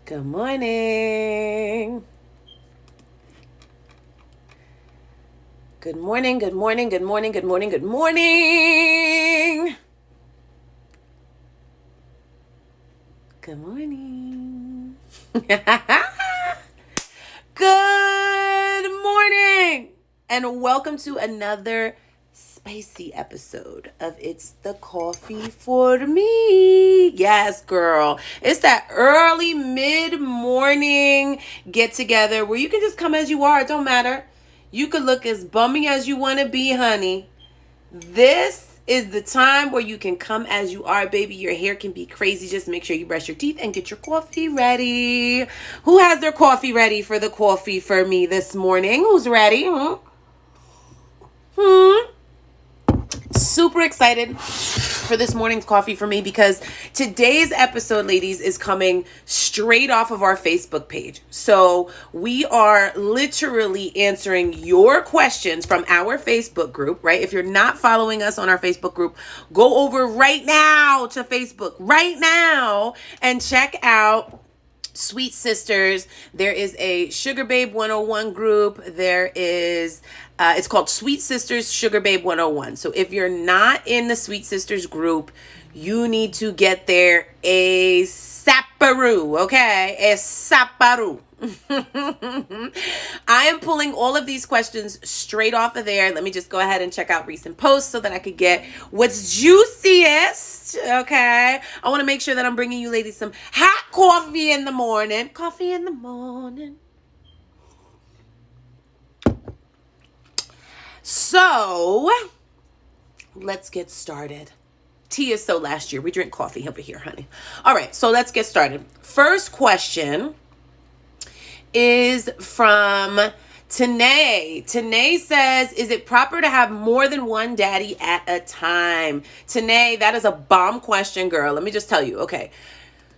Good morning. Good morning, good morning, good morning, good morning, good morning. Good morning. Good morning. And welcome to another spicy episode of It's the Coffee for Me. Yes, girl. It's that early mid morning get together where you can just come as you are. It don't matter. You could look as bummy as you want to be, honey. This is the time where you can come as you are, baby. Your hair can be crazy. Just make sure you brush your teeth and get your coffee ready. Who has their coffee ready for the coffee for me this morning? Who's ready? Hmm? Super excited for this morning's coffee for me because today's episode, ladies, is coming straight off of our Facebook page. So we are literally answering your questions from our Facebook group, right? If you're not following us on our Facebook group, go over right now to Facebook right now and check out Sweet Sisters. There is a Sugar Babe 101 group. There is it's called Sweet Sisters Sugar Babe 101. So if you're not in the Sweet Sisters group, you need to get there ASAParoo, okay? ASAParoo. I am pulling all of these questions straight off of there. Let me just go ahead and check out recent posts so that I could get what's juiciest. Okay. I want to make sure that I'm bringing you ladies some hot coffee in the morning. Coffee in the morning. So let's get started. Tea is so last year. We drink coffee over here, honey. All right. So let's get started. First question is from Tanae. Tanae says, is it proper to have more than one daddy at a time? Tanae, that is a bomb question, girl. Let me just tell you. Okay.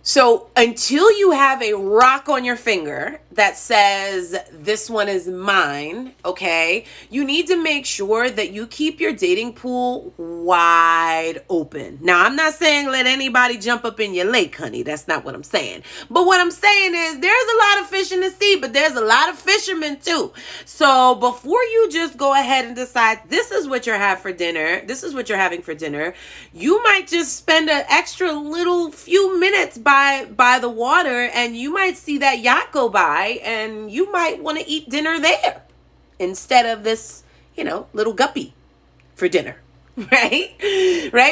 So until you have a rock on your finger that says this one is mine, okay, you need to make sure that you keep your dating pool wide open. Now, I'm not saying let anybody jump up in your lake, honey. That's not what I'm saying. But what I'm saying is there's a lot of fish in the sea, but there's a lot of fishermen too. So before you just go ahead and decide this is what you're having for dinner, this is what you're having for dinner, you might just spend an extra little few minutes by the water, and you might see that yacht go by, and you might want to eat dinner there instead of this, little guppy for dinner. Right,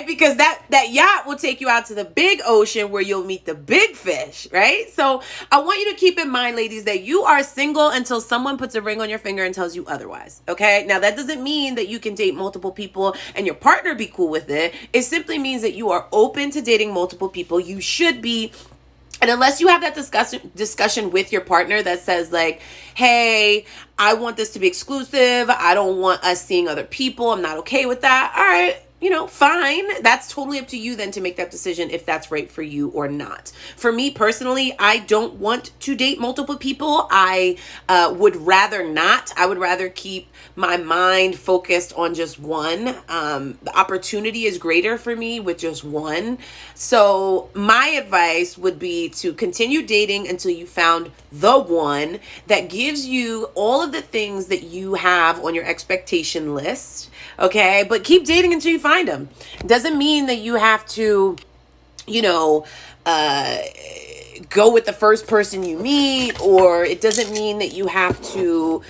because that yacht will take you out to the big ocean where you'll meet the big fish, right? So I want you to keep in mind, ladies, that you are single until someone puts a ring on your finger and tells you otherwise. Okay, now that doesn't mean that you can date multiple people and your partner be cool with it. It simply means that you are open to dating multiple people. You should be. And unless you have that discussion with your partner that says like, hey, I want this to be exclusive. I don't want us seeing other people. I'm not okay with that. All right. Fine. That's totally up to you then to make that decision if that's right for you or not. For me personally, I don't want to date multiple people. I would rather not. I would rather keep my mind focused on just one. The opportunity is greater for me with just one. So my advice would be to continue dating until you found the one that gives you all of the things that you have on your expectation list. Okay, but keep dating until you find them. Doesn't mean that you have to, go with the first person you meet, or it doesn't mean that you have to,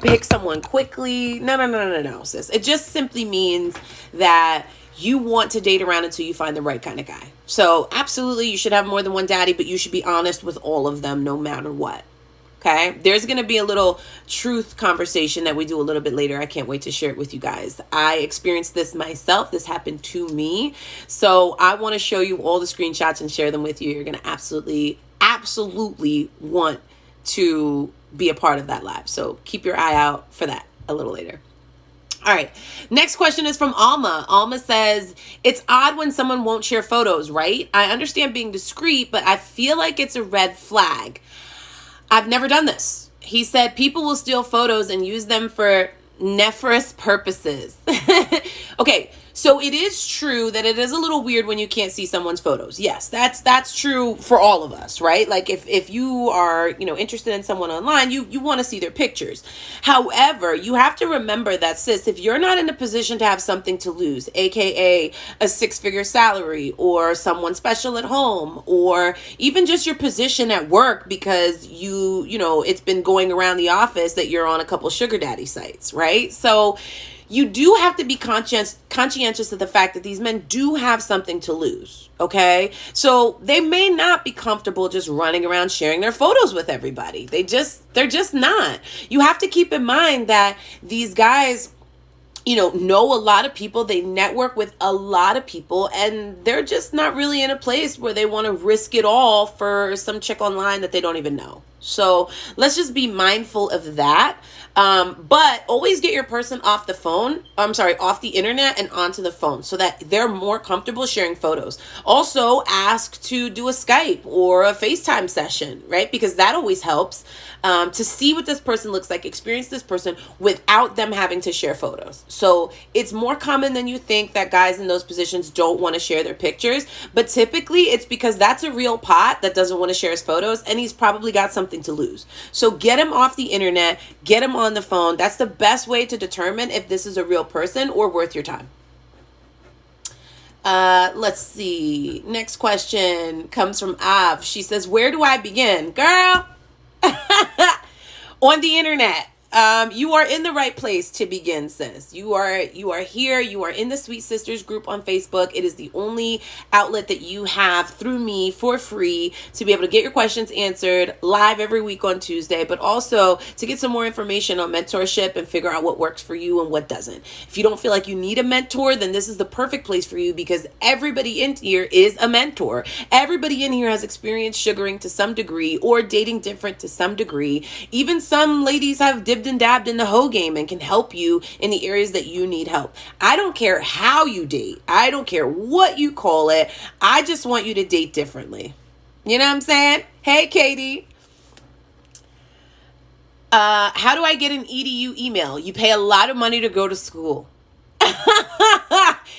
pick someone quickly. No, sis. It just simply means that you want to date around until you find the right kind of guy. So absolutely, you should have more than one daddy, but you should be honest with all of them no matter what. Okay, there's going to be a little truth conversation that we do a little bit later. I can't wait to share it with you guys. I experienced this myself. This happened to me. So I want to show you all the screenshots and share them with you. You're going to absolutely want to be a part of that live. So keep your eye out for that a little later. All right. Next question is from Alma. Alma says, it's odd when someone won't share photos, right? I understand being discreet, but I feel like it's a red flag. I've never done this. He said people will steal photos and use them for nefarious purposes. Okay, So it is true that it is a little weird when you can't see someone's photos. Yes, that's true for all of us, right? Like if you are, interested in someone online, you want to see their pictures. However, you have to remember that, sis, if you're not in a position to have something to lose, aka a six-figure salary or someone special at home, or even just your position at work because it's been going around the office that you're on a couple sugar daddy sites, right? So you do have to be conscientious of the fact that these men do have something to lose, okay? So they may not be comfortable just running around sharing their photos with everybody. They're just not. You have to keep in mind that these guys, know a lot of people. They network with a lot of people, and they're just not really in a place where they want to risk it all for some chick online that they don't even know. So let's just be mindful of that. But always get your person off the internet and onto the phone so that they're more comfortable sharing photos. Also, ask to do a Skype or a FaceTime session, right? Because that always helps to see what this person looks like, experience this person without them having to share photos. So it's more common than you think that guys in those positions don't want to share their pictures. But typically it's because that's a real pot that doesn't want to share his photos, and he's probably got something to lose. So get him off the internet, get him on the phone. That's the best way to determine if this is a real person or worth your time. Let's see. Next question comes from Av. She says, where do I begin? Girl, on the internet. You are in the right place to begin, sis. You are here. You are in the Sweet Sisters group on Facebook. It is the only outlet that you have through me for free to be able to get your questions answered live every week on Tuesday, but also to get some more information on mentorship and figure out what works for you and what doesn't. If you don't feel like you need a mentor, then this is the perfect place for you, because everybody in here is a mentor. Everybody in here has experienced sugaring to some degree or dating different to some degree. Even some ladies have dipped and dabbed in the hoe game and can help you in the areas that you need help. I don't care how you date. I don't care what you call it. I just want you to date differently. You know what I'm saying? Hey, Katie. How do I get an EDU email? You pay a lot of money to go to school.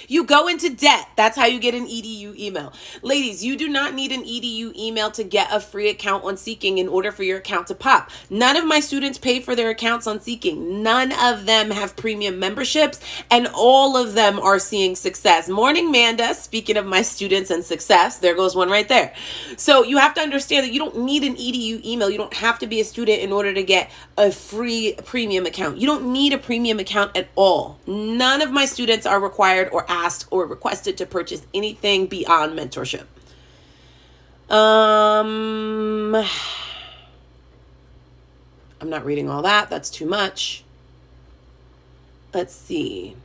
You go into debt. That's how you get an EDU email. Ladies, you do not need an EDU email to get a free account on Seeking in order for your account to pop. None of my students pay for their accounts on Seeking. None of them have premium memberships, and all of them are seeing success. Morning, Manda. Speaking of my students and success, there goes one right there. So you have to understand that you don't need an EDU email. You don't have to be a student in order to get a free premium account. You don't need a premium account at all. None of my students are required or asked or requested to purchase anything beyond mentorship. I'm not reading all that. That's too much. Let's see.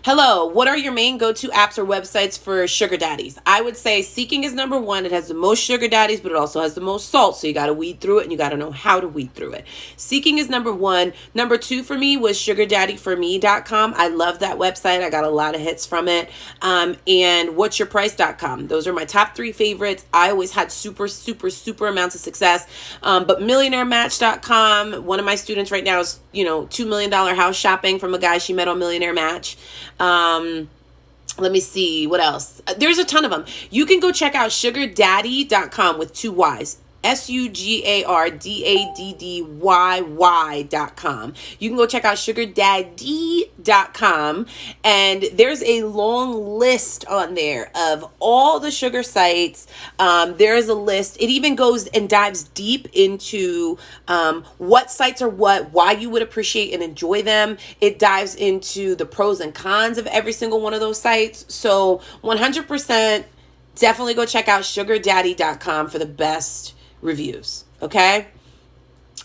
Hello, what are your main go-to apps or websites for sugar daddies? I would say Seeking is number one. It has the most sugar daddies, but it also has the most salt. So you got to weed through it, and you got to know how to weed through it. Seeking is number one. Number two for me was sugardaddyforme.com. I love that website. I got a lot of hits from it. And whatsyourprice.com. Those are my top three favorites. I always had super amounts of success. But millionairematch.com. One of my students right now is, $2 million house shopping from a guy she met on Millionaire Match. Let me see what else. There's a ton of them. You can go check out sugardaddy.com with 2 Y's. sugardaddyy.com. You can go check out sugardaddy.com, and there's a long list on there of all the sugar sites. There is a list. It even goes and dives deep into what sites are what, why you would appreciate and enjoy them. It dives into the pros and cons of every single one of those sites. So 100% definitely go check out sugardaddy.com for the best reviews. Okay.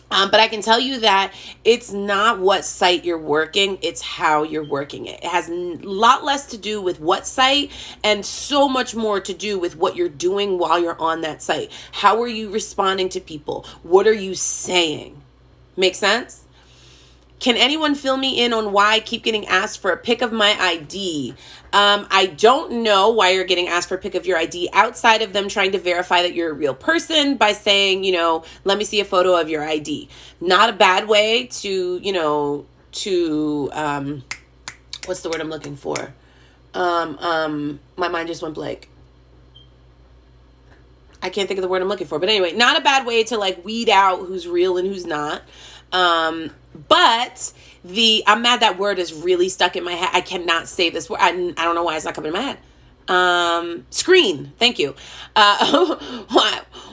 But I can tell you that it's not what site you're working, it's how you're working it. It has a lot less to do with what site and so much more to do with what you're doing while you're on that site. How are you responding to people? What are you saying? Make sense? Can anyone fill me in on why I keep getting asked for a pic of my ID? I don't know why you're getting asked for a pic of your ID outside of them trying to verify that you're a real person by saying, let me see a photo of your ID. Not a bad way to, what's the word I'm looking for? My mind just went blank. I can't think of the word I'm looking for. But anyway, not a bad way to like weed out who's real and who's not. But I'm mad that word is really stuck in my head. I cannot say this word. I don't know why it's not coming in my head. Screen. Thank you.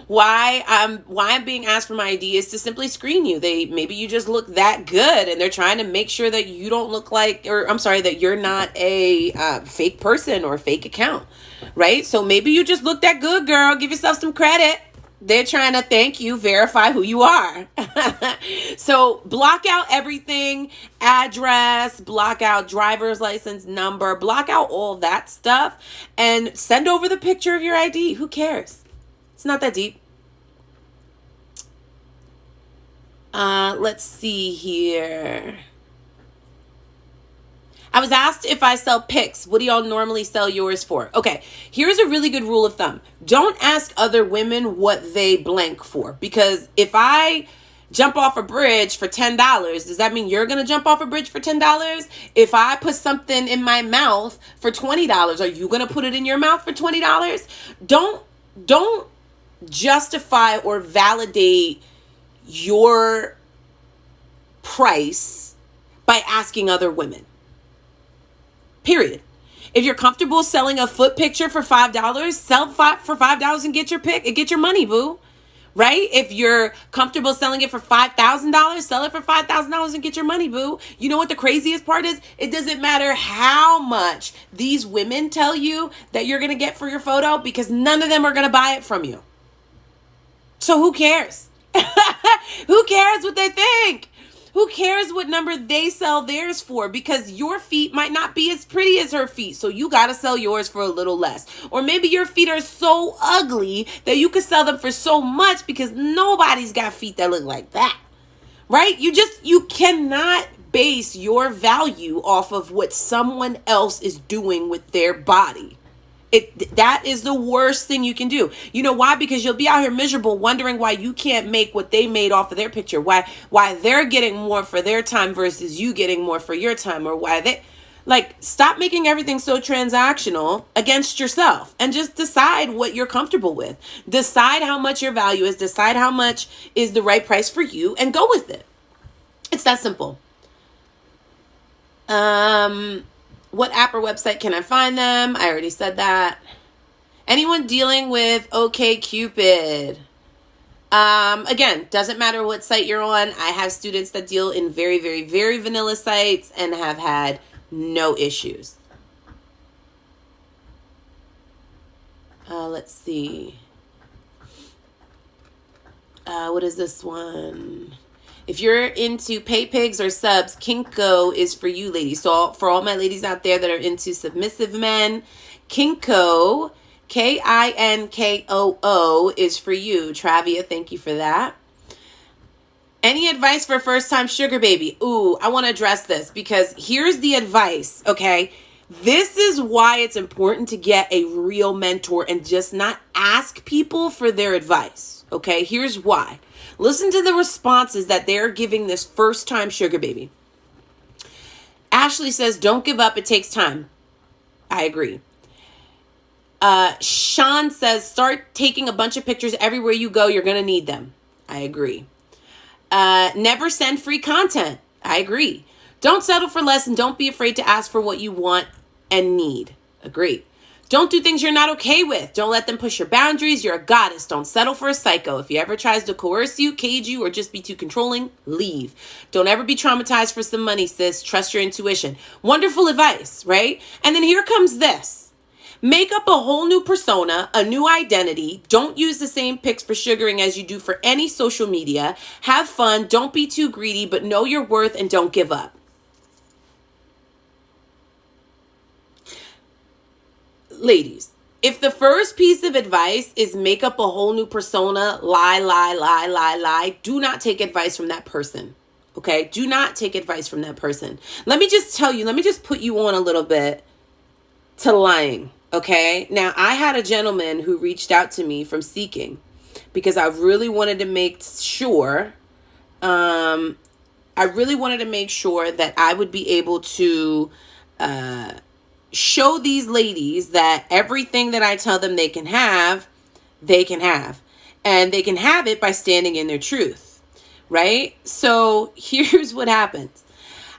Why I'm being asked for my ID is to simply screen you. Maybe you just look that good and they're trying to make sure that you don't look like, or I'm sorry, that you're not a fake person or a fake account, right? So maybe you just look that good, girl. Give yourself some credit. They're trying to thank you, verify who you are. So block out everything, address, block out driver's license number, block out all that stuff, and send over the picture of your ID. Who cares? It's not that deep. Let's see here. I was asked if I sell pics. What do y'all normally sell yours for? Okay, here's a really good rule of thumb. Don't ask other women what they blank for. Because if I jump off a bridge for $10, does that mean you're going to jump off a bridge for $10? If I put something in my mouth for $20, are you going to put it in your mouth for $20? Don't justify or validate your price by asking other women. Period. If you're comfortable selling a foot picture for $5, sell for $5 and get your pick and get your money, boo. Right? If you're comfortable selling it for $5,000, sell it for $5,000 and get your money, boo. You know what the craziest part is? It doesn't matter how much these women tell you that you're going to get for your photo, because none of them are going to buy it from you. So who cares? Who cares what they think? Who cares what number they sell theirs for? Because your feet might not be as pretty as her feet. So you got to sell yours for a little less. Or maybe your feet are so ugly that you could sell them for so much, because nobody's got feet that look like that. Right? You cannot base your value off of what someone else is doing with their body. That is the worst thing you can do. You know why? Because you'll be out here miserable wondering why you can't make what they made off of their picture. Why they're getting more for their time versus you getting more for your time, or why they stop making everything so transactional against yourself and just decide what you're comfortable with. Decide how much your value is, decide how much is the right price for you, and go with it. It's that simple. What app or website can I find them? I already said that. Anyone dealing with OkCupid? Again, doesn't matter what site you're on. I have students that deal in very, very, very vanilla sites and have had no issues. Let's see. What is this one? If you're into pay pigs or subs, Kinko is for you, ladies. So for all my ladies out there that are into submissive men, Kinko, Kinkoo, is for you. Travia, thank you for that. Any advice for first-time sugar baby? Ooh, I want to address this, because here's the advice, okay? This is why it's important to get a real mentor and just not ask people for their advice, okay? Here's why. Listen to the responses that they're giving this first-time sugar baby. Ashley says, don't give up. It takes time. I agree. Sean says, start taking a bunch of pictures everywhere you go. You're going to need them. I agree. Never send free content. I agree. Don't settle for less, and don't be afraid to ask for what you want and need. Agree. Don't do things you're not okay with. Don't let them push your boundaries. You're a goddess. Don't settle for a psycho. If he ever tries to coerce you, cage you, or just be too controlling, leave. Don't ever be traumatized for some money, sis. Trust your intuition. Wonderful advice, right? And then here comes this. Make up a whole new persona, a new identity. Don't use the same pics for sugaring as you do for any social media. Have fun. Don't be too greedy, but know your worth and don't give up. Ladies, if the first piece of advice is make up a whole new persona, lie, do not take advice from that person. Okay? Do not take advice from that person. Let me just tell you, let me just put you on a little bit to lying. Okay? Now, I had a gentleman who reached out to me from Seeking because I really wanted to make sure, that I would be able to, show these ladies that everything that I tell them they can have, they can have. And they can have it by standing in their truth, right? So here's what happens.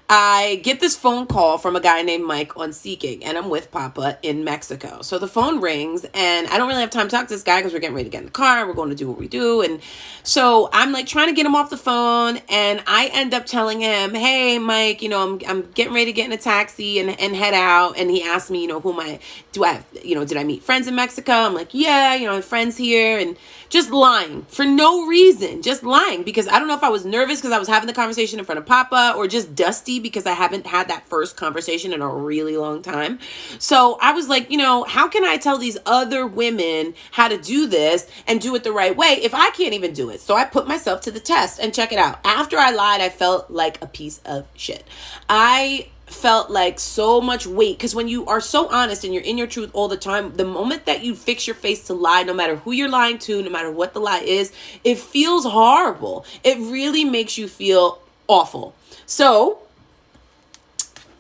I get this phone call from a guy named Mike on Seeking, and I'm with Papa in Mexico. So the phone rings, and I don't really have time to talk to this guy because we're getting ready to get in the car. We're going to do what we do. And so I'm like trying to get him off the phone, and I end up telling him, hey, Mike, I'm getting ready to get in a taxi and head out. And he asked me, did I meet friends in Mexico? I'm like, yeah, I have friends here. And just lying for no reason, just lying because I don't know if I was nervous because I was having the conversation in front of Papa or just dusty because I haven't had that first conversation in a really long time. So I was like, how can I tell these other women how to do this and do it the right way if I can't even do it? So I put myself to the test and check it out. After I lied, I felt like a piece of shit. I felt like so much weight because when you are so honest and you're in your truth all the time, the moment that you fix your face to lie, no matter who you're lying to, no matter what the lie is, it feels horrible. It really makes you feel awful. So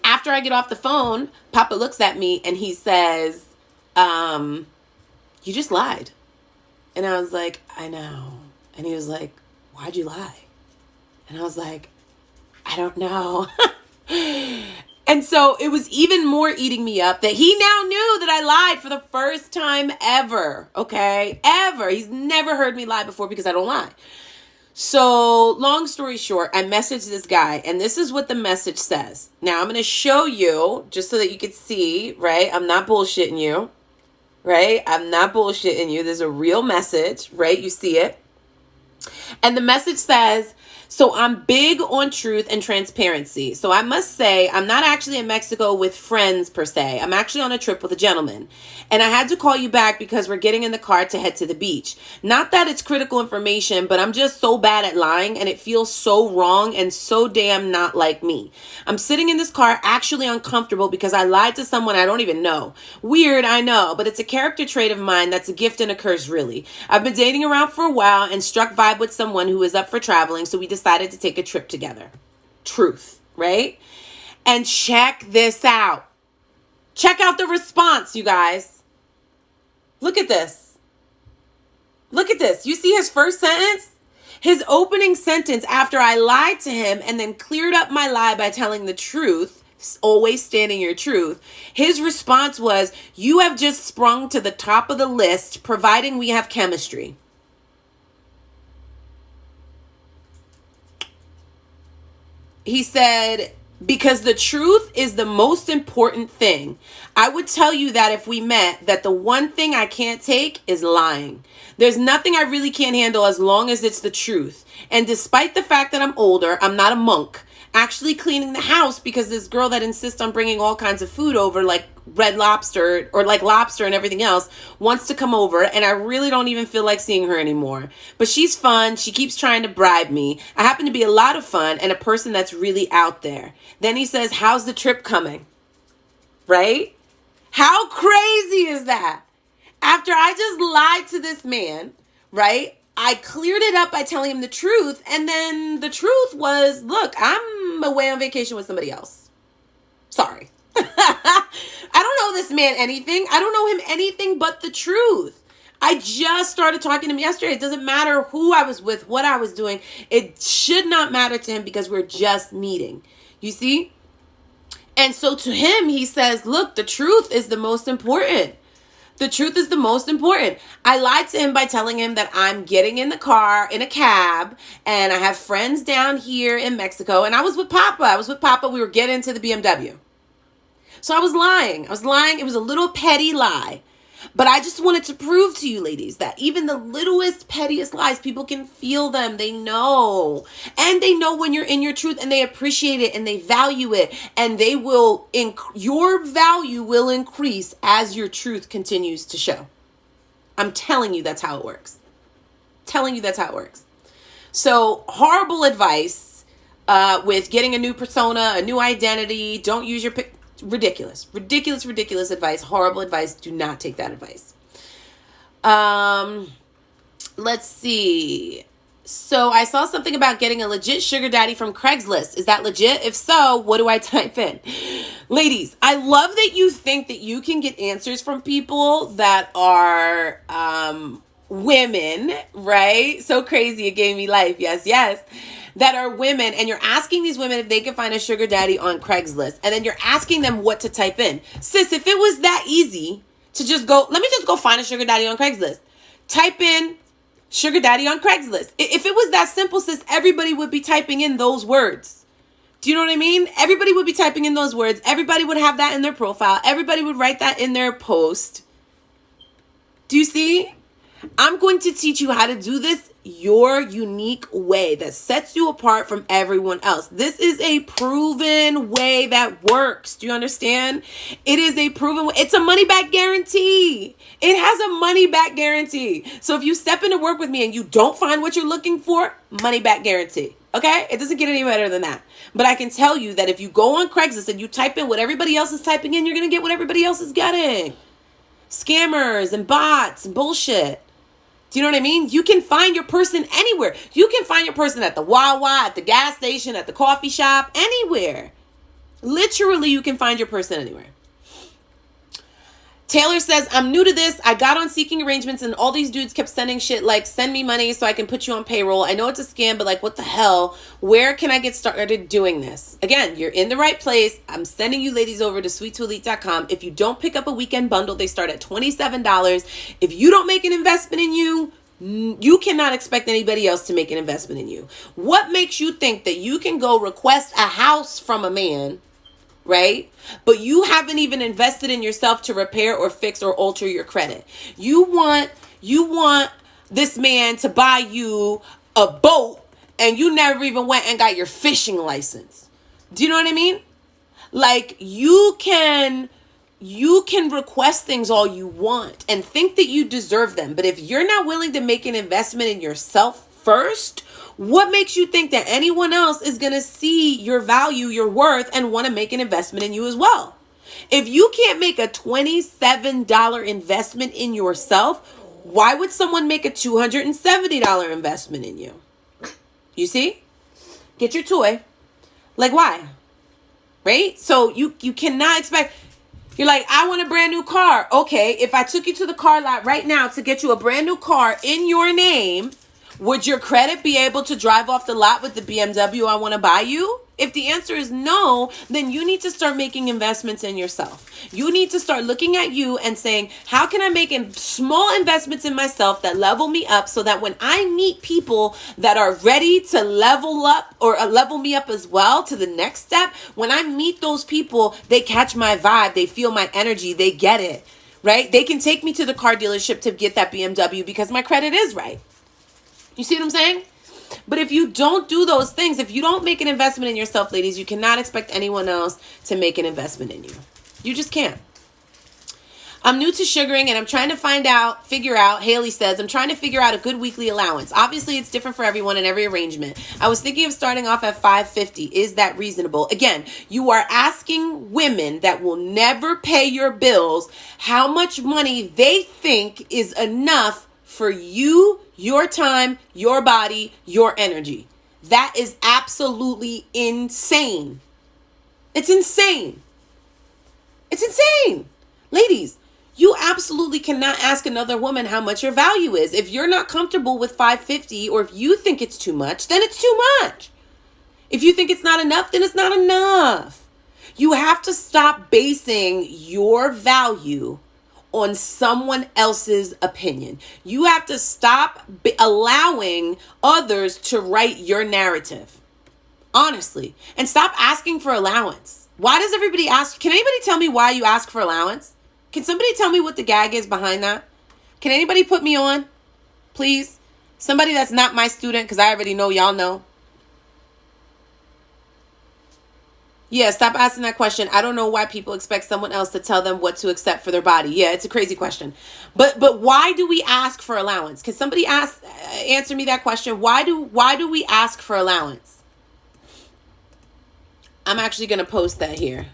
after I get off the phone, Papa looks at me and he says, you just lied. And I was like, I know. And he was like, why'd you lie? And I was like, I don't know. And so it was even more eating me up that he now knew that I lied for the first time ever. Okay? Ever. He's never heard me lie before because I don't lie. So long story short, I messaged this guy and this is what the message says. Now I'm going to show you just so that you can see, right? I'm not bullshitting you, right? I'm not bullshitting you. There's a real message, right? You see it. And the message says, so I'm big on truth and transparency. So I must say, I'm not actually in Mexico with friends per se. I'm actually on a trip with a gentleman. And I had to call you back because we're getting in the car to head to the beach. Not that it's critical information, but I'm just so bad at lying and it feels so wrong and so damn not like me. I'm sitting in this car actually uncomfortable because I lied to someone I don't even know. Weird, I know, but it's a character trait of mine that's a gift and a curse, really. I've been dating around for a while and struck vibe with someone who is up for traveling, so we decided to take a trip together. Truth, right? And check this out. Check out the response, you guys. Look at this. Look at this. You see his first sentence? His opening sentence after I lied to him and then cleared up my lie by telling the truth, always standing your truth. His response was, you have just sprung to the top of the list, providing we have chemistry. He said, because the truth is the most important thing. I would tell you that if we met, that the one thing I can't take is lying. There's nothing I really can't handle as long as it's the truth. And despite the fact that I'm older, I'm not a monk. Actually cleaning the house because this girl that insists on bringing all kinds of food over, like red lobster or like lobster and everything else, wants to come over, and I really don't even feel like seeing her anymore. But she's fun. She keeps trying to bribe me. I happen to be a lot of fun and a person that's really out there. Then he says, how's the trip coming? Right? How crazy is that? After I just lied to this man, right? I cleared it up by telling him the truth. And then the truth was, look, I'm away on vacation with somebody else. Sorry. I don't know this man anything. I don't know him anything but the truth. I just started talking to him yesterday. It doesn't matter who I was with, what I was doing. It should not matter to him because we're just meeting. You see? And so to him, he says, look, the truth is the most important. The truth is the most important. I lied to him by telling him that I'm getting in the car in a cab and I have friends down here in Mexico. And I was with Papa. We were getting into the BMW. So I was lying. It was a little petty lie. But I just wanted to prove to you, ladies, that even the littlest, pettiest lies, people can feel them. They know. And they know when you're in your truth and they appreciate it and they value it. And they will, your value will increase as your truth continues to show. I'm telling you that's how it works. So horrible advice with getting a new persona, a new identity. Don't use your ridiculous advice. Horrible advice. Do not take that advice. Let's see. So I saw something about getting a legit sugar daddy from Craigslist. Is that legit? If so, what do I type in? Ladies, I love that you think that you can get answers from people that are women, right? So crazy, it gave me life. Yes, yes. That are women, and you're asking these women if they can find a sugar daddy on Craigslist, and then you're asking them what to type in. Sis, if it was that easy to just go, let me just go find a sugar daddy on Craigslist. Type in sugar daddy on Craigslist. If it was that simple, sis, everybody would be typing in those words. Do you know what I mean? Everybody would be typing in those words. Everybody would have that in their profile. Everybody would write that in their post. Do you see? I'm going to teach you how to do this your unique way that sets you apart from everyone else. This is a proven way that works. Do you understand? It is a proven way. It's a money back guarantee. It has a money back guarantee. So if you step into work with me and you don't find what you're looking for, money back guarantee. Okay? It doesn't get any better than that. But I can tell you that if you go on Craigslist and you type in what everybody else is typing in, you're going to get what everybody else is getting. Scammers and bots and bullshit. Do you know what I mean? You can find your person anywhere. You can find your person at the Wawa, at the gas station, at the coffee shop, anywhere. Literally, you can find your person anywhere. Taylor says, I'm new to this. I got on Seeking Arrangements and all these dudes kept sending shit like, send me money so I can put you on payroll. I know it's a scam, but like, what the hell? Where can I get started doing this? Again, you're in the right place. I'm sending you ladies over to sweet2elite.com. If you don't pick up a weekend bundle, they start at $27. If you don't make an investment in you, you cannot expect anybody else to make an investment in you. What makes you think that you can go request a house from a man, right? But you haven't even invested in yourself to repair or fix or alter your credit. You want this man to buy you a boat and you never even went and got your fishing license. Do you know what I mean? Like you can request things all you want and think that you deserve them. But if you're not willing to make an investment in yourself first, what makes you think that anyone else is going to see your value, your worth, and want to make an investment in you as well? If you can't make a $27 investment in yourself, why would someone make a $270 investment in you? You see? Get your toy. Like, why? Right? So you cannot expect... You're like, I want a brand new car. Okay, if I took you to the car lot right now to get you a brand new car in your name, would your credit be able to drive off the lot with the BMW I want to buy you? If the answer is no, then you need to start making investments in yourself. You need to start looking at you and saying, how can I make small investments in myself that level me up so that when I meet people that are ready to level up or level me up as well to the next step, when I meet those people, they catch my vibe, they feel my energy, they get it, right? They can take me to the car dealership to get that BMW because my credit is right. You see what I'm saying? But if you don't do those things, if you don't make an investment in yourself, ladies, you cannot expect anyone else to make an investment in you. You just can't. I'm new to sugaring and I'm trying to figure out, Haley says, I'm trying to figure out a good weekly allowance. Obviously, it's different for everyone in every arrangement. I was thinking of starting off at $550. Is that reasonable? Again, you are asking women that will never pay your bills how much money they think is enough for you, your time, your body, your energy. That is absolutely insane. It's insane. It's insane. Ladies, you absolutely cannot ask another woman how much your value is. If you're not comfortable with $550 or if you think it's too much, then it's too much. If you think it's not enough, then it's not enough. You have to stop basing your value on someone else's opinion. You have to stop allowing others to write your narrative. Honestly. And stop asking for allowance. Why does everybody ask? Can anybody tell me why you ask for allowance? Can somebody tell me what the gag is behind that? Can anybody put me on? Please? Somebody that's not my student, because I already know y'all know. Yeah, stop asking that question. I don't know why people expect someone else to tell them what to accept for their body. Yeah, it's a crazy question. But why do we ask for allowance? Can somebody answer me that question? Why do we ask for allowance? I'm actually going to post that here.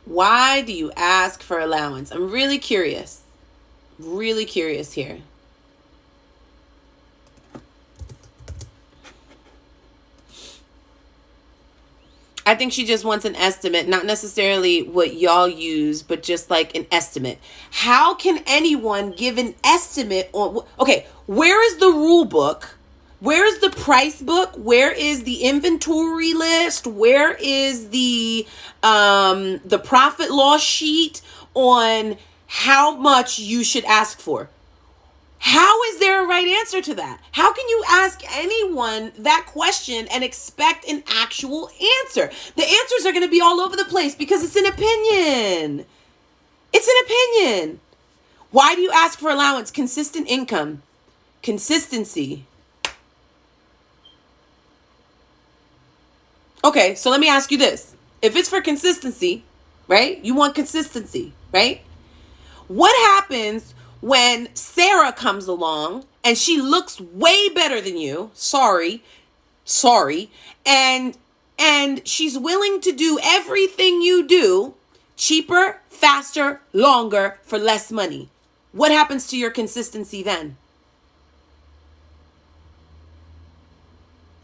Why do you ask for allowance? I'm really curious. Really curious here. I think she just wants an estimate, not necessarily what y'all use, but just like an estimate. How can anyone give an estimate on, okay, where is the rule book? Where is the price book? Where is the inventory list? Where is the profit loss sheet on how much you should ask for? How is there a right answer to that? How can you ask anyone that question and expect an actual answer? The answers are going to be all over the place because it's an opinion. It's an opinion. Why do you ask for allowance? Consistent income. Consistency. Okay, so let me ask you this. If it's for consistency, right? You want consistency, right? What happens when Sarah comes along and she looks way better than you? Sorry. And she's willing to do everything you do, cheaper, faster, longer, for less money. What happens to your consistency then?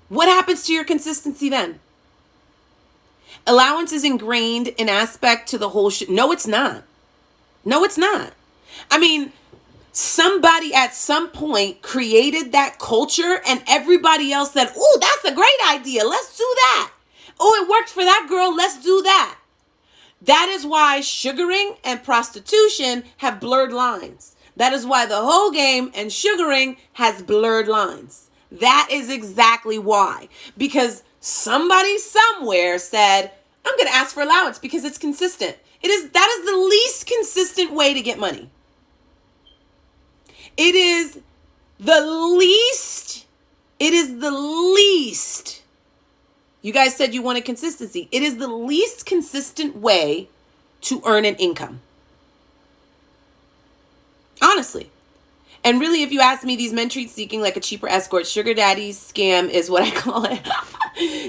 What happens to your consistency then? Allowance is ingrained in aspect to the whole shit. No, it's not. No, it's not. I mean, somebody at some point created that culture and everybody else said, "Ooh, that's a great idea. Let's do that. Oh, it worked for that girl. Let's do that." That is why sugaring and prostitution have blurred lines. That is why the whole game and sugaring has blurred lines. That is exactly why. Because somebody somewhere said, "I'm going to ask for allowance because it's consistent." That is the least consistent way to get money. It is the least. You guys said you wanted consistency. It is the least consistent way to earn an income. Honestly. And really, if you ask me, these men treat seeking like a cheaper escort. Sugar daddy scam is what I call it.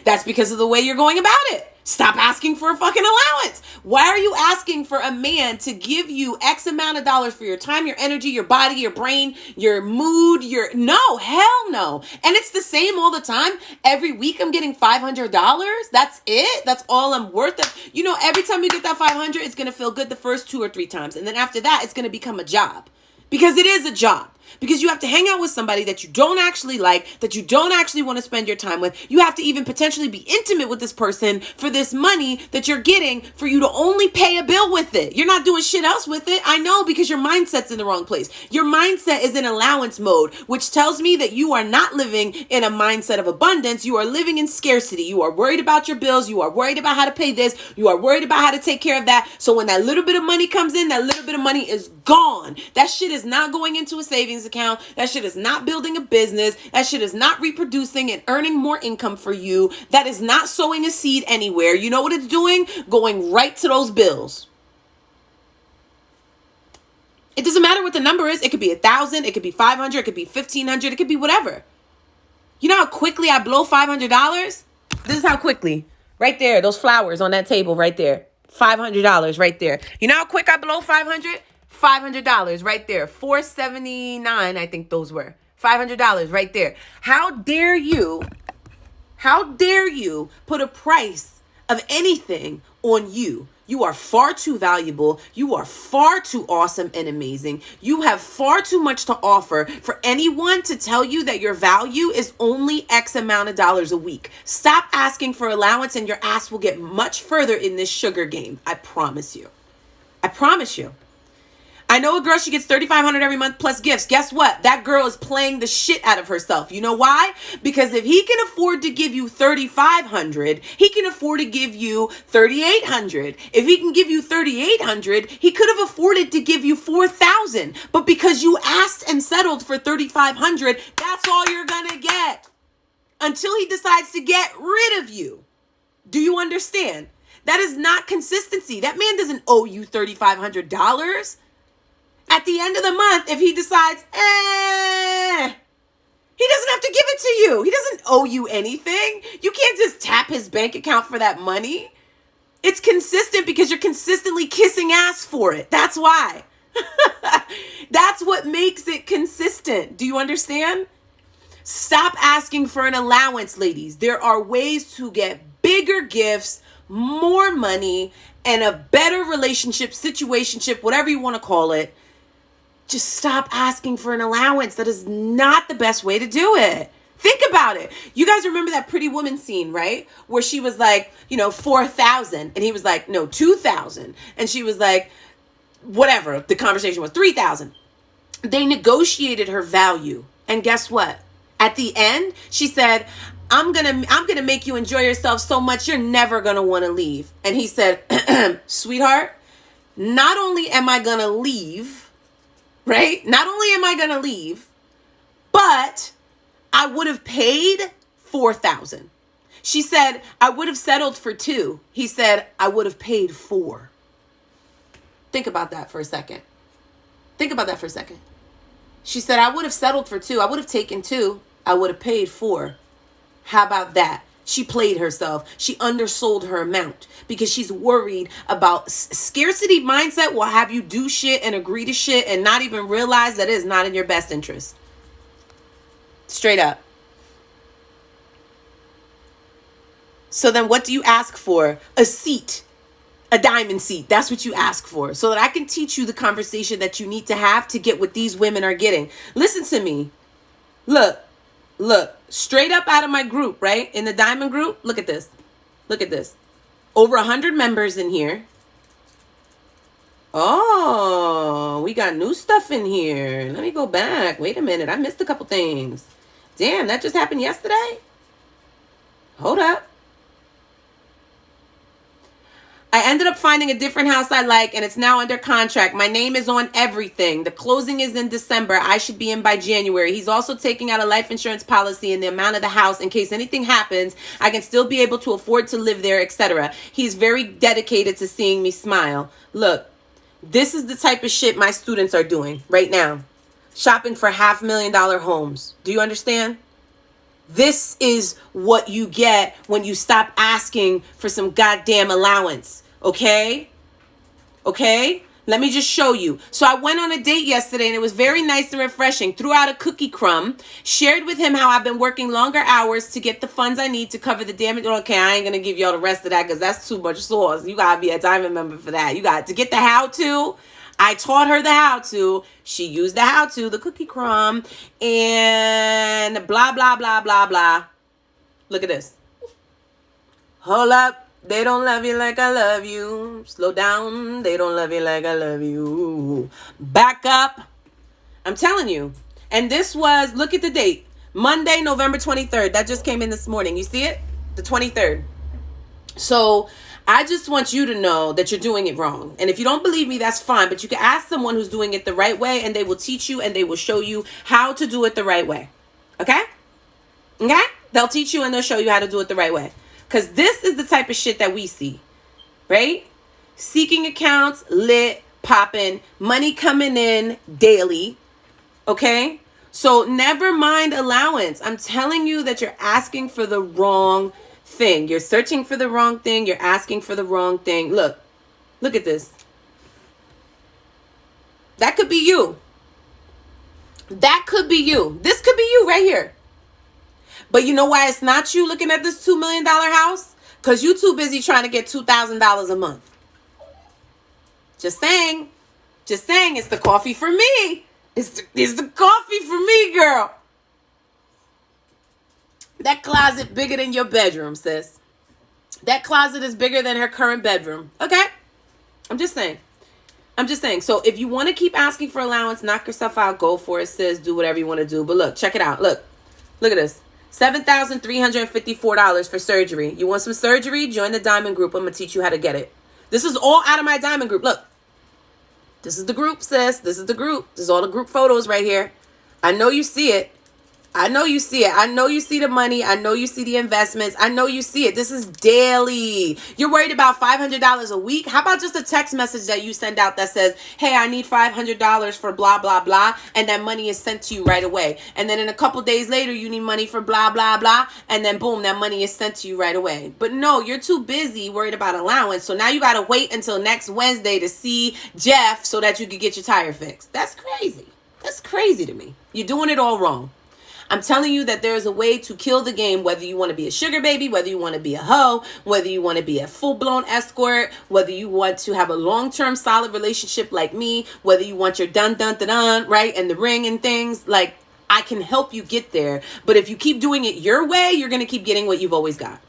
That's because of the way you're going about it. Stop asking for a fucking allowance. Why are you asking for a man to give you X amount of dollars for your time, your energy, your body, your brain, your mood, no, hell no. And it's the same all the time. Every week I'm getting $500. That's it. That's all I'm worth. Every time you get that 500, it's going to feel good the first 2 or 3 times. And then after that, it's going to become a job. Because it is a job. Because you have to hang out with somebody that you don't actually like, that you don't actually want to spend your time with. You have to even potentially be intimate with this person for this money that you're getting for you to only pay a bill with it. You're not doing shit else with it. I know, because your mindset's in the wrong place. Your mindset is in allowance mode, which tells me that you are not living in a mindset of abundance. You are living in scarcity. You are worried about your bills. You are worried about how to pay this. You are worried about how to take care of that. So when that little bit of money comes in, that little bit of money is gone. That shit is not going into a savings account. That shit is not building a business. That shit is not reproducing and earning more income for you. That is not sowing a seed anywhere. You know what it's doing? Going right to those bills. It doesn't matter what the number is. It could be 1,000. It could be 500. It could be 1,500. It could be whatever. You know how quickly I blow $500? This is how quickly. Right there. Those flowers on that table right there. $500 right there. You know how quick I blow 500? $500 right there. $479, I think those were. $500 right there. How dare you put a price of anything on you? You are far too valuable. You are far too awesome and amazing. You have far too much to offer for anyone to tell you that your value is only X amount of dollars a week. Stop asking for allowance and your ass will get much further in this sugar game. I promise you. I promise you. I know a girl, she gets $3,500 every month plus gifts. Guess what? That girl is playing the shit out of herself. You know why? Because if he can afford to give you $3,500, he can afford to give you $3,800. If he can give you $3,800, he could have afforded to give you $4,000. But because you asked and settled for $3,500, that's all you're gonna get until he decides to get rid of you. Do you understand? That is not consistency. That man doesn't owe you $3,500. At the end of the month, if he decides, he doesn't have to give it to you. He doesn't owe you anything. You can't just tap his bank account for that money. It's consistent because you're consistently kissing ass for it. That's why. That's what makes it consistent. Do you understand? Stop asking for an allowance, ladies. There are ways to get bigger gifts, more money, and a better relationship, situationship, whatever you want to call it. Just stop asking for an allowance. That is not the best way to do it. Think about it. You guys remember that Pretty Woman scene, right? Where she was like, 4,000. And he was like, no, 2,000. And she was like, whatever. The conversation was 3,000. They negotiated her value. And guess what? At the end, she said, I'm gonna make you enjoy yourself so much you're never gonna want to leave. And he said, sweetheart, not only am I gonna leave, right? Not only am I gonna leave, but I would have paid 4,000. She said, I would have settled for 2. He said, I would have paid 4. Think about that for a second. Think about that for a second. She said, I would have settled for 2. I would have taken 2. I would have paid 4. How about that? She played herself. She undersold her amount because she's worried about scarcity mindset will have you do shit and agree to shit and not even realize that it is not in your best interest. Straight up. So then what do you ask for? A seat. A diamond seat. That's what you ask for. So that I can teach you the conversation that you need to have to get what these women are getting. Listen to me. Look. Straight up out of my group, right? In the diamond group. Look at this. Look at this. Over 100 members in here. Oh, we got new stuff in here. Let me go back. Wait a minute. I missed a couple things. Damn, that just happened yesterday? Hold up. I ended up finding a different house I like, and it's now under contract. My name is on everything. The closing is in December. I should be in by January. He's also taking out a life insurance policy in the amount of the house in case anything happens. I can still be able to afford to live there, etc. He's very dedicated to seeing me smile. Look, this is the type of shit my students are doing right now. Shopping for $500,000 homes. Do you understand? This is what you get when you stop asking for some goddamn allowance. Okay? Okay? Let me just show you. So I went on a date yesterday and it was very nice and refreshing. Threw out a cookie crumb. Shared with him how I've been working longer hours to get the funds I need to cover the damage. Okay, I ain't going to give y'all the rest of that because that's too much sauce. You got to be a diamond member for that. You got to get the how-to. I taught her the how-to. She used the how-to, the cookie crumb, and blah, blah, blah, blah, blah. Look at this. Hold up. They don't love you like I love you. Slow down. They don't love you like I love you. Back up. I'm telling you. And this was, look at the date. Monday, November 23rd. That just came in this morning. You see it? The 23rd. So I just want you to know that you're doing it wrong. And if you don't believe me, that's fine. But you can ask someone who's doing it the right way, and they will teach you and they will show you how to do it the right way. Okay? Okay? They'll teach you and they'll show you how to do it the right way. Because this is the type of shit that we see. Right? Seeking accounts, lit, popping, money coming in daily. Okay? So never mind allowance. I'm telling you that you're asking for the wrong thing. You're searching for the wrong thing. You're asking for the wrong thing. Look at this. That could be you. That could be you. This could be you right here. But you know why it's not you looking at this $2 million house? Because you too busy trying to get $2,000 a month. Just saying. Just saying. It's the coffee for me. It's the coffee for me, girl. That closet bigger than your bedroom, sis. That closet is bigger than her current bedroom. Okay? I'm just saying. So if you want to keep asking for allowance, knock yourself out. Go for it, sis. Do whatever you want to do. But look, check it out. Look at this. $7,354 for surgery. You want some surgery? Join the diamond group. I'm going to teach you how to get it. This is all out of my diamond group. Look. This is the group, sis. This is the group. This is all the group photos right here. I know you see it. I know you see it. I know you see the money. I know you see the investments. I know you see it. This is daily. You're worried about $500 a week? How about just a text message that you send out that says, hey, I need $500 for blah, blah, blah. And that money is sent to you right away. And then in a couple days later, you need money for blah, blah, blah. And then boom, that money is sent to you right away. But no, you're too busy worried about allowance. So now you got to wait until next Wednesday to see Jeff so that you can get your tire fixed. That's crazy. That's crazy to me. You're doing it all wrong. I'm telling you that there's a way to kill the game, whether you want to be a sugar baby, whether you want to be a hoe, whether you want to be a full-blown escort, whether you want to have a long-term solid relationship like me, whether you want your dun-dun-dun-dun, right, and the ring and things. Like, I can help you get there. But if you keep doing it your way, you're going to keep getting what you've always got.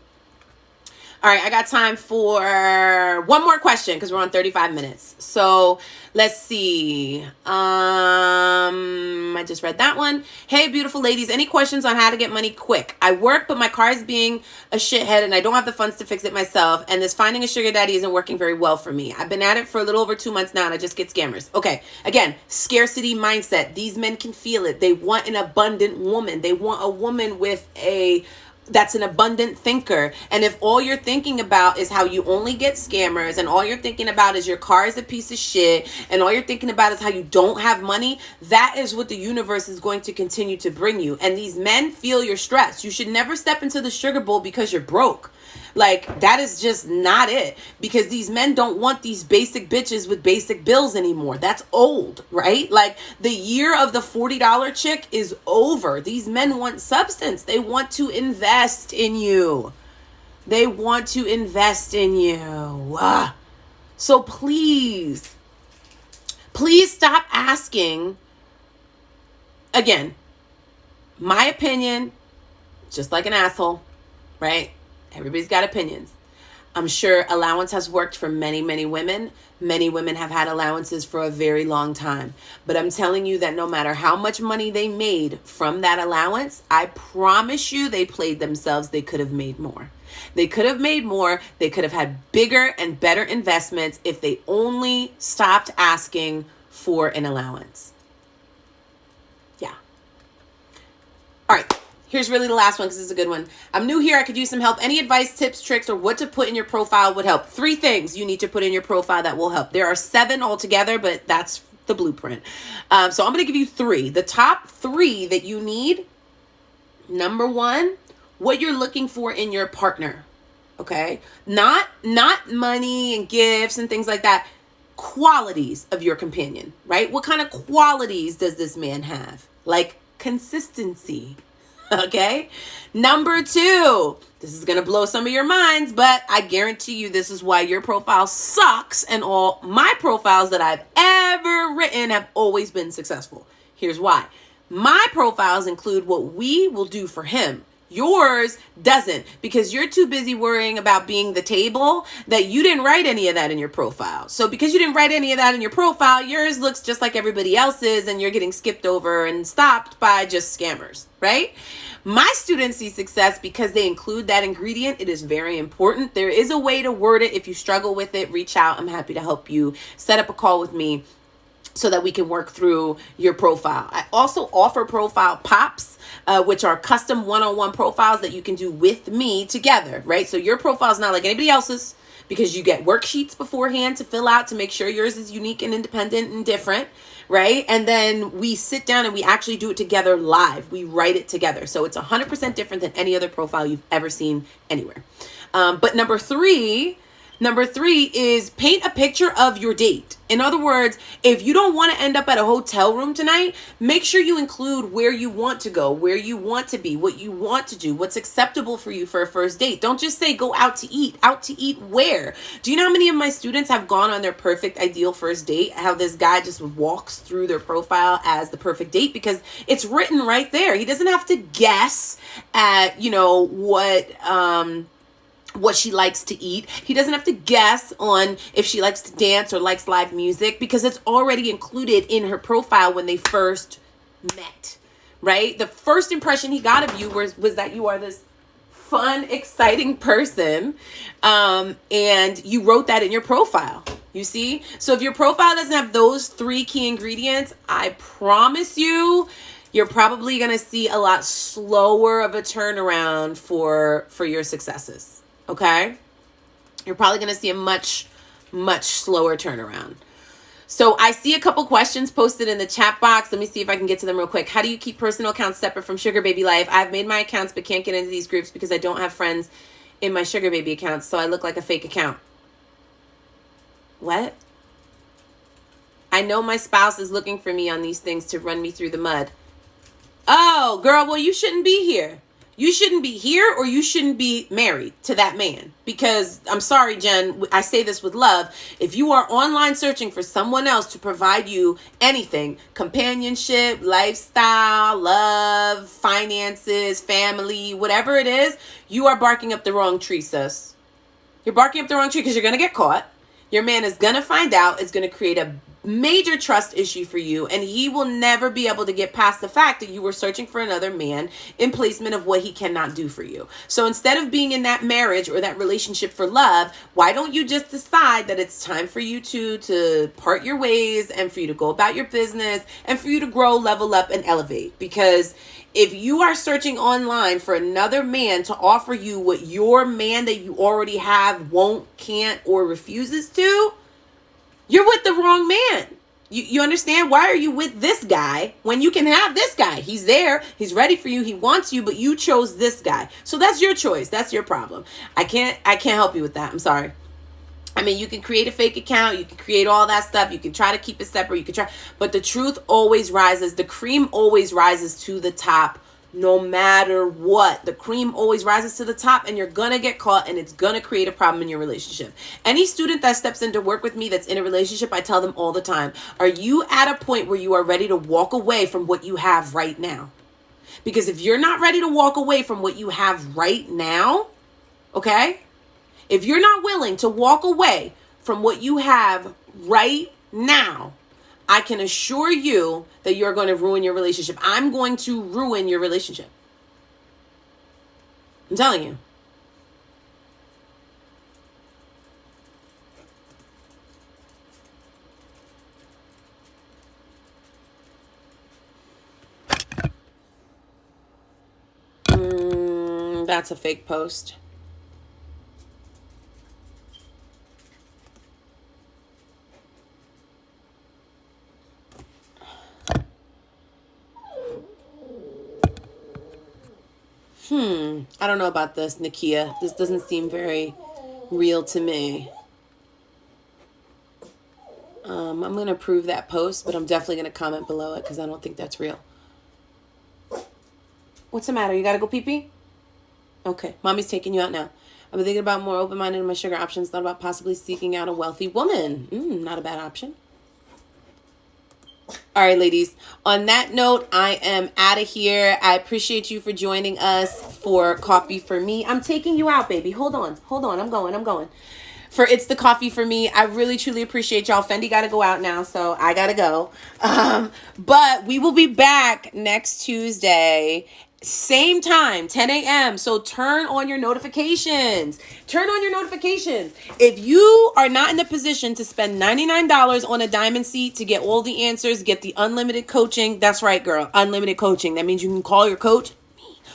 All right, I got time for one more question because we're on 35 minutes. So let's see. I just read that one. Hey, beautiful ladies, any questions on how to get money quick? I work, but my car is being a shithead and I don't have the funds to fix it myself. And this finding a sugar daddy isn't working very well for me. I've been at it for a little over 2 months now and I just get scammers. Okay, again, scarcity mindset. These men can feel it. They want an abundant woman. They want a woman with that's an abundant thinker. And if all you're thinking about is how you only get scammers, and all you're thinking about is your car is a piece of shit, and all you're thinking about is how you don't have money, that is what the universe is going to continue to bring you. And these men feel your stress. You should never step into the sugar bowl because you're broke. Like, that is just not it. Because these men don't want these basic bitches with basic bills anymore. That's old, right? Like, the year of the $40 chick is over. These men want substance. They want to invest in you. They want to invest in you. So please stop asking. Again, my opinion, just like an asshole, right? Everybody's got opinions. I'm sure allowance has worked for many, many women. Many women have had allowances for a very long time. But I'm telling you that no matter how much money they made from that allowance, I promise you they played themselves. They could have made more. They could have made more. They could have had bigger and better investments if they only stopped asking for an allowance. Yeah. All right. Here's really the last one because it's a good one. I'm new here. I could use some help. Any advice, tips, tricks, or what to put in your profile would help. 3 things you need to put in your profile that will help. There are 7 altogether, but that's the blueprint. So I'm going to give you 3. The top 3 that you need. Number 1, what you're looking for in your partner. Okay? Not money and gifts and things like that. Qualities of your companion, right? What kind of qualities does this man have? Like consistency. Okay. Number 2, this is going to blow some of your minds, but I guarantee you this is why your profile sucks and all my profiles that I've ever written have always been successful. Here's why. My profiles include what we will do for him. Yours doesn't, because you're too busy worrying about being the table that you didn't write any of that in your profile. So because you didn't write any of that in your profile, yours looks just like everybody else's and you're getting skipped over and stopped by just scammers, right? My students see success because they include that ingredient. It is very important. There is a way to word it. If you struggle with it, reach out. I'm happy to help you. Set up a call with me so that we can work through your profile. I also offer profile pops, which are custom one-on-one profiles that you can do with me together, right? So your profile is not like anybody else's because you get worksheets beforehand to fill out to make sure yours is unique and independent and different, right? And then we sit down and we actually do it together live. We write it together. So it's 100% different than any other profile you've ever seen anywhere. But number three is paint a picture of your date. In other words, if you don't want to end up at a hotel room tonight, make sure you include where you want to go, where you want to be, what you want to do, what's acceptable for you for a first date. Don't just say go out to eat. Out to eat where? Do you know how many of my students have gone on their perfect ideal first date? How this guy just walks through their profile as the perfect date because it's written right there. He doesn't have to guess at, what she likes to eat. He doesn't have to guess on if she likes to dance or likes live music because it's already included in her profile when they first met, right? The first impression he got of you was that you are this fun, exciting person, and you wrote that in your profile. You see? So if your profile doesn't have those 3 key ingredients, I promise you, you're probably going to see a lot slower of a turnaround for your successes. Okay? You're probably going to see a much slower turnaround. So I see a couple questions posted in the chat box. Let me see if I can get to them real quick. How do you keep personal accounts separate from Sugar Baby Life? I've made my accounts but can't get into these groups because I don't have friends in my Sugar Baby accounts, so I look like a fake account. What? I know my spouse is looking for me on these things to run me through the mud. Oh, girl, well, you shouldn't be here. You shouldn't be here, or you shouldn't be married to that man. Because, I'm sorry, Jen, I say this with love. If you are online searching for someone else to provide you anything, companionship, lifestyle, love, finances, family, whatever it is, you are barking up the wrong tree, sis. You're barking up the wrong tree because you're going to get caught. Your man is going to find out. It's going to create a major trust issue for you, and he will never be able to get past the fact that you were searching for another man in placement of what he cannot do for you. So instead of being in that marriage or that relationship for love, why don't you just decide that it's time for you to part your ways, and for you to go about your business, and for you to grow, level up, and elevate? Because if you are searching online for another man to offer you what your man that you already have won't, can't, or refuses to, you're with the wrong man. You understand? Why are you with this guy when you can have this guy? He's there. He's ready for you. He wants you, but you chose this guy. So that's your choice. That's your problem. I can't help you with that. I'm sorry. I mean, you can create a fake account. You can create all that stuff. You can try to keep it separate. You can try, but the truth always rises. The cream always rises to the top. No matter what, the cream always rises to the top, and you're going to get caught, and it's going to create a problem in your relationship. Any student that steps in to work with me that's in a relationship, I tell them all the time, are you at a point where you are ready to walk away from what you have right now? Because if you're not ready to walk away from what you have right now, okay? If you're not willing to walk away from what you have right now, I can assure you that you're going to ruin your relationship. I'm going to ruin your relationship. I'm telling you. That's a fake post. I don't know about this, Nakia. This doesn't seem very real to me. I'm going to approve that post, but I'm definitely going to comment below it because I don't think that's real. What's the matter? You got to go pee-pee? Okay. Mommy's taking you out now. I've been thinking about more open-minded in my sugar options. Thought about possibly seeking out a wealthy woman. Not a bad option. All right, ladies. On that note, I am out of here. I appreciate you for joining us for Coffee for Me. I'm taking you out, baby. Hold on. I'm going. For It's the Coffee for Me. I really, truly appreciate y'all. Fendi got to go out now, so I got to go. But we will be back next Tuesday. Same time, 10 a.m. So turn on your notifications. If you are not in the position to spend $99 on a diamond seat to get all the answers, get the unlimited coaching. That's right, girl. Unlimited coaching. That means you can call your coach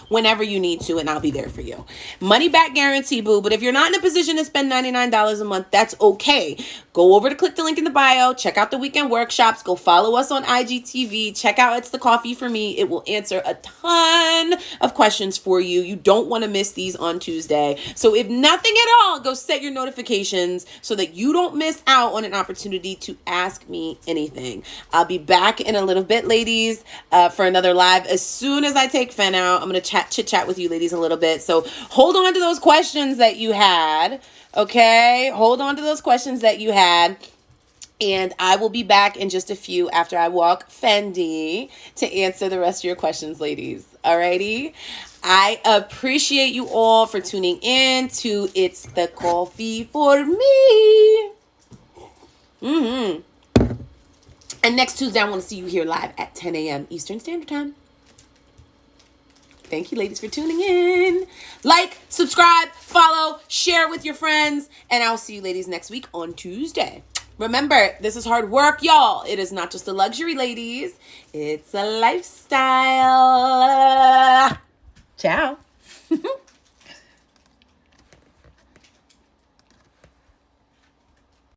whenever you need to, and I'll be there for you. Money back guarantee, boo. But if you're not in a position to spend $99 a month, that's okay. Go over to click the link in the bio. Check out the weekend workshops. Go follow us on IGTV. Check out It's the Coffee for Me. It will answer a ton of questions for you. You don't want to miss these on Tuesday. So if nothing at all, go set your notifications so that you don't miss out on an opportunity to ask me anything. I'll be back in a little bit, ladies, for another live. As soon as I take Fen out, I'm going to chit chat with you ladies a little bit. So hold on to those questions that you had. Okay, hold on to those questions that you had. And I will be back in just a few after I walk Fendi to answer the rest of your questions, ladies. Alrighty. I appreciate you all for tuning in to It's the Coffee for Me. And next Tuesday, I want to see you here live at 10 a.m. Eastern Standard Time. Thank you, ladies, for tuning in. Like, subscribe, follow, share with your friends, and I'll see you ladies next week on Tuesday. Remember, this is hard work, y'all. It is not just a luxury, ladies. It's a lifestyle. Ciao.